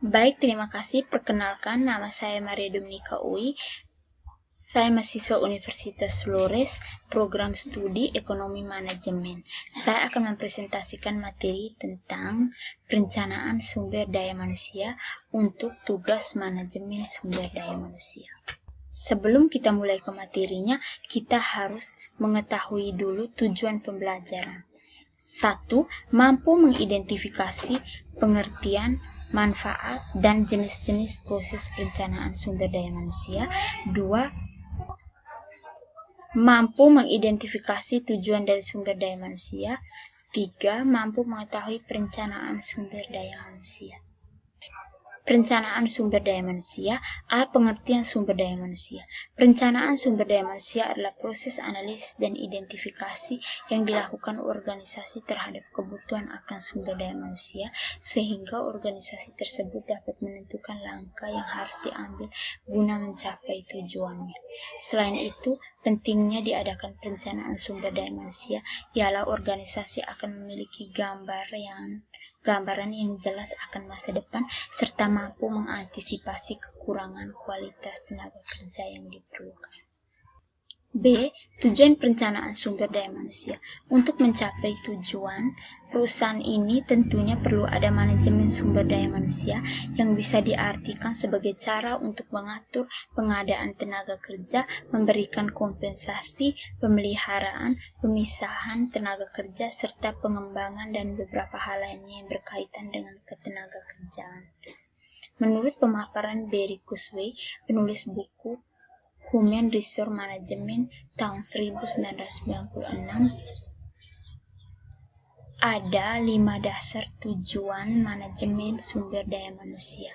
Baik, terima kasih. Perkenalkan, nama saya Maria Dominika Uy. Saya mahasiswa Universitas Flores, program studi Ekonomi Manajemen. Saya akan mempresentasikan materi tentang perencanaan sumber daya manusia untuk tugas manajemen sumber daya manusia. Sebelum kita mulai ke materinya, kita harus mengetahui dulu tujuan pembelajaran. 1. Mampu mengidentifikasi pengertian, manfaat, dan jenis-jenis proses perencanaan sumber daya manusia. 2. Mampu mengidentifikasi tujuan dari sumber daya manusia. 3. Mampu mengetahui perencanaan sumber daya manusia. Perencanaan sumber daya manusia. A. Pengertian sumber daya manusia. Perencanaan sumber daya manusia adalah proses analisis dan identifikasi yang dilakukan organisasi terhadap kebutuhan akan sumber daya manusia, sehingga organisasi tersebut dapat menentukan langkah yang harus diambil guna mencapai tujuannya. Selain itu, pentingnya diadakan perencanaan sumber daya manusia ialah organisasi akan memiliki gambaran yang jelas akan masa depan serta mampu mengantisipasi kekurangan kualitas tenaga kerja yang diperlukan. B. Tujuan perencanaan sumber daya manusia. Untuk mencapai tujuan, perusahaan ini tentunya perlu ada manajemen sumber daya manusia yang bisa diartikan sebagai cara untuk mengatur pengadaan tenaga kerja, memberikan kompensasi, pemeliharaan, pemisahan tenaga kerja, serta pengembangan dan beberapa hal lainnya yang berkaitan dengan ketenaga kerjaan. Menurut pemaparan Barry Kurzweil, penulis buku Human Resource Management tahun 1996, ada 5 dasar tujuan manajemen sumber daya manusia.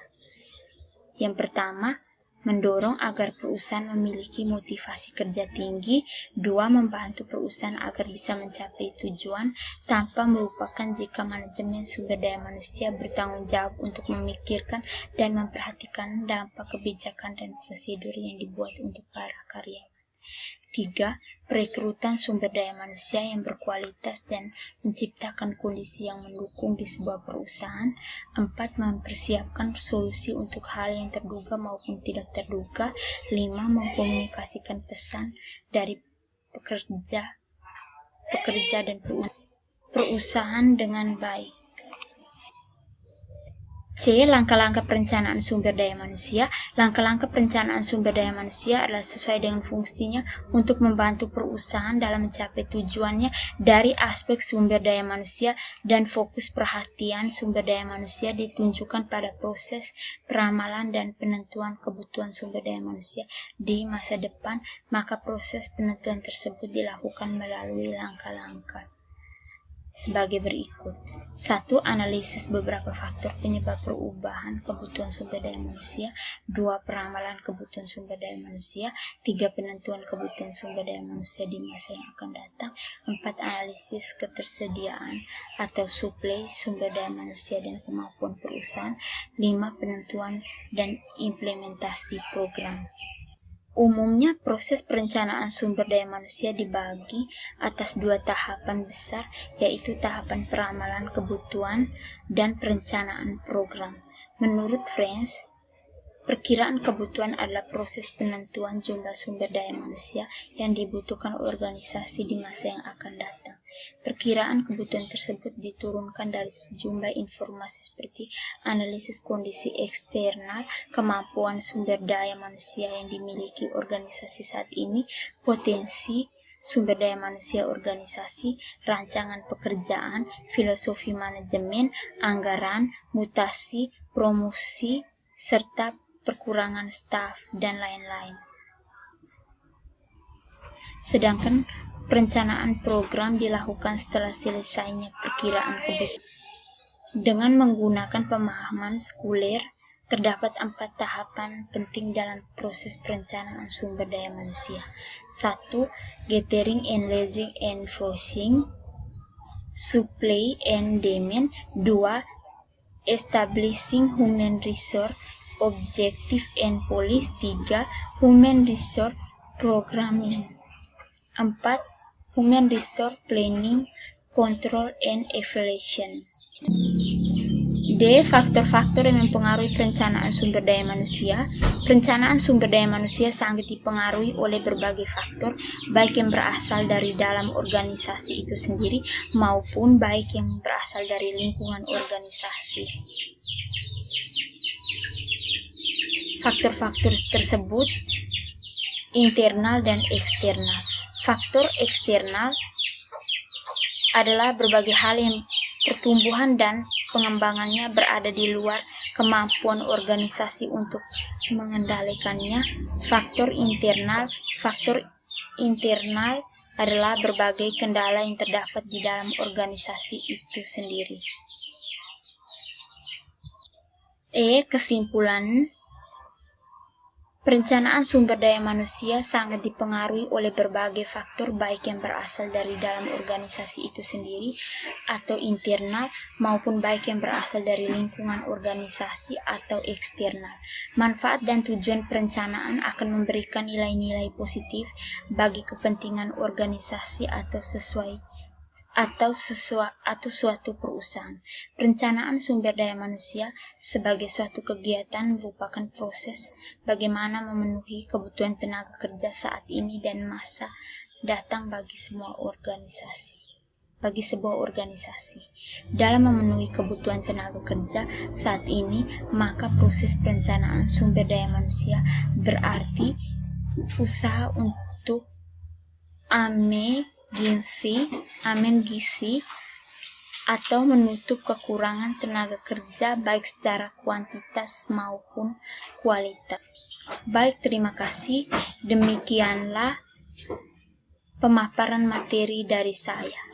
Yang pertama, mendorong agar perusahaan memiliki motivasi kerja tinggi. 2. Membantu perusahaan agar bisa mencapai tujuan tanpa melupakan jika manajemen sumber daya manusia bertanggung jawab untuk memikirkan dan memperhatikan dampak kebijakan dan prosedur yang dibuat untuk para karyawan. 3. Perekrutan sumber daya manusia yang berkualitas dan menciptakan kondisi yang mendukung di sebuah perusahaan. 4. Mempersiapkan solusi untuk hal yang terduga maupun tidak terduga. 5. Mengkomunikasikan pesan dari pekerja dan perusahaan dengan baik. C. Langkah-langkah perencanaan sumber daya manusia. Langkah-langkah perencanaan sumber daya manusia adalah sesuai dengan fungsinya untuk membantu perusahaan dalam mencapai tujuannya dari aspek sumber daya manusia, dan fokus perhatian sumber daya manusia ditunjukkan pada proses peramalan dan penentuan kebutuhan sumber daya manusia di masa depan. Maka proses penentuan tersebut dilakukan melalui langkah-langkah sebagai berikut. 1. Analisis beberapa faktor penyebab perubahan kebutuhan sumber daya manusia. 2. Peramalan kebutuhan sumber daya manusia. 3. Penentuan kebutuhan sumber daya manusia di masa yang akan datang. 4. Analisis ketersediaan atau suplai sumber daya manusia dan kemampuan perusahaan. 5. Penentuan dan implementasi program. Umumnya, proses perencanaan sumber daya manusia dibagi atas 2 tahapan besar, yaitu tahapan peramalan kebutuhan dan perencanaan program. Menurut French, perkiraan kebutuhan adalah proses penentuan jumlah sumber daya manusia yang dibutuhkan organisasi di masa yang akan datang. Perkiraan kebutuhan tersebut diturunkan dari sejumlah informasi seperti analisis kondisi eksternal, kemampuan sumber daya manusia yang dimiliki organisasi saat ini, potensi sumber daya manusia organisasi, rancangan pekerjaan, filosofi manajemen, anggaran, mutasi, promosi, serta perkurangan staf, dan lain-lain. Sedangkan perencanaan program dilakukan setelah selesainya perkiraan kebutuhan. Dengan menggunakan pemahaman sekuler, terdapat 4 tahapan penting dalam proses perencanaan sumber daya manusia. 1. Gathering, analyzing, and forecasting. Supply and demand. 2. Establishing human resource objective and policy. 3. Human resource programming. 4. Human resource planning, control, and evaluation. faktor-faktor yang mempengaruhi perencanaan sumber daya manusia. Perencanaan sumber daya manusia sangat dipengaruhi oleh berbagai faktor, baik yang berasal dari dalam organisasi itu sendiri maupun baik yang berasal dari lingkungan organisasi. Faktor-faktor tersebut internal dan eksternal. Faktor eksternal adalah berbagai hal yang pertumbuhan dan pengembangannya berada di luar kemampuan organisasi untuk mengendalikannya. Faktor internal adalah berbagai kendala yang terdapat di dalam organisasi itu sendiri. Kesimpulan, perencanaan sumber daya manusia sangat dipengaruhi oleh berbagai faktor baik yang berasal dari dalam organisasi itu sendiri atau internal maupun baik yang berasal dari lingkungan organisasi atau eksternal. Manfaat dan tujuan perencanaan akan memberikan nilai-nilai positif bagi kepentingan organisasi atau suatu perusahaan. Perencanaan sumber daya manusia sebagai suatu kegiatan merupakan proses bagaimana memenuhi kebutuhan tenaga kerja saat ini dan masa datang bagi sebuah organisasi. Dalam memenuhi kebutuhan tenaga kerja saat ini, maka proses perencanaan sumber daya manusia berarti usaha untuk mengisi atau menutup kekurangan tenaga kerja baik secara kuantitas maupun kualitas. Baik, terima kasih. Demikianlah pemaparan materi dari saya.